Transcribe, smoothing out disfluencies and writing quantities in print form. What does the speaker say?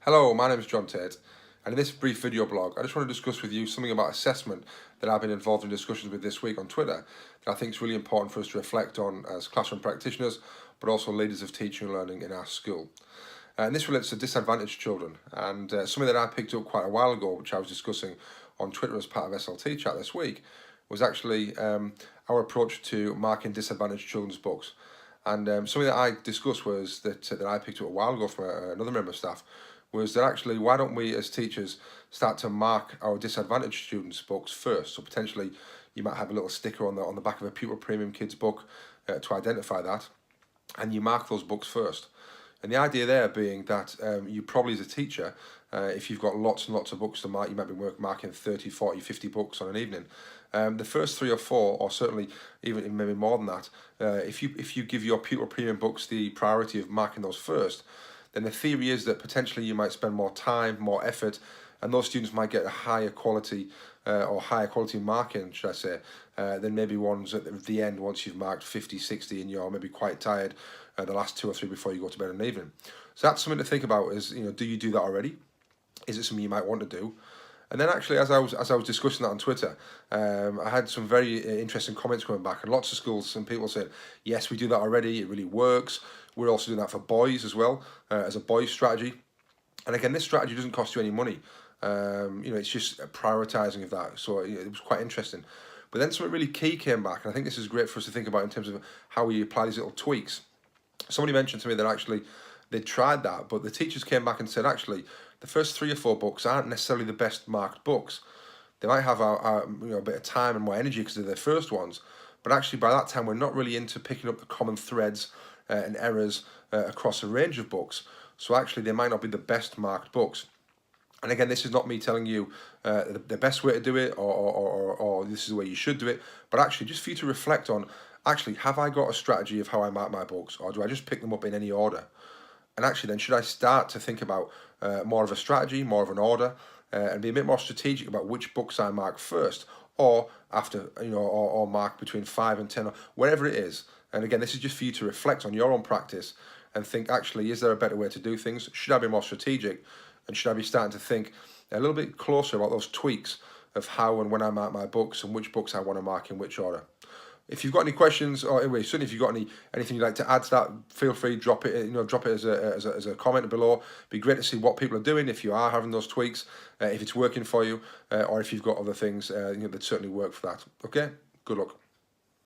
Hello, my name is John Tate, and in this brief video blog, I just want to discuss with you something about assessment that I've been involved in discussions with this week on Twitter that I think is really important for us to reflect on as classroom practitioners, but also leaders of teaching and learning in our school. And this relates to disadvantaged children, and something that I picked up quite a while ago, which I was discussing on Twitter as part of SLT Chat this week, was actually our approach to marking disadvantaged children's books. And something that I discussed was that I picked up a while ago from another member of staff, was that actually why don't we as teachers start to mark our disadvantaged students' books first? So potentially you might have a little sticker on the back of a Pupil Premium Kids book to identify that, and you mark those books first. And the idea there being that you probably as a teacher, if you've got lots and lots of books to mark, you might be marking 30, 40, 50 books on an evening. The first 3 or 4, or certainly even maybe more than that, if you give your Pupil Premium books the priority of marking those first, then the theory is that potentially you might spend more time, more effort, and those students might get a higher quality or higher quality marking, should I say, than maybe ones at the end once you've marked 50, 60 and you're maybe quite tired the last 2 or 3 before you go to bed in the evening. So that's something to think about is, do you do that already? Is it something you might want to do? And then actually, as I was discussing that on Twitter, I had some very interesting comments coming back, and lots of schools and people saying, yes, we do that already, it really works. We're also doing that for boys as well, as a boys strategy. And again, this strategy doesn't cost you any money. It's just prioritising of that. So it was quite interesting. But then something really key came back, and I think this is great for us to think about in terms of how we apply these little tweaks. Somebody mentioned to me that actually they tried that, but the teachers came back and said, actually, the first 3 or 4 books aren't necessarily the best marked books. They might have a bit of time and more energy because they're their first ones, but actually by that time we're not really into picking up the common threads and errors across a range of books. So actually they might not be the best marked books. And again, this is not me telling you the best way to do it or this is the way you should do it, but actually just for you to reflect on, actually, have I got a strategy of how I mark my books, or do I just pick them up in any order? And actually then should I start to think about more of a strategy, more of an order, and be a bit more strategic about which books I mark first, or after, or mark between 5 and 10, or whatever it is. And again, this is just for you to reflect on your own practice and think, actually, is there a better way to do things? Should I be more strategic? And should I be starting to think a little bit closer about those tweaks of how and when I mark my books and which books I want to mark in which order? If you've got any questions, or anyway, certainly if you've got anything you'd like to add to that, feel free, drop it. Drop it as a comment below. It'd be great to see what people are doing, if you are having those tweaks, if it's working for you, or if you've got other things that certainly work for that. Okay, good luck.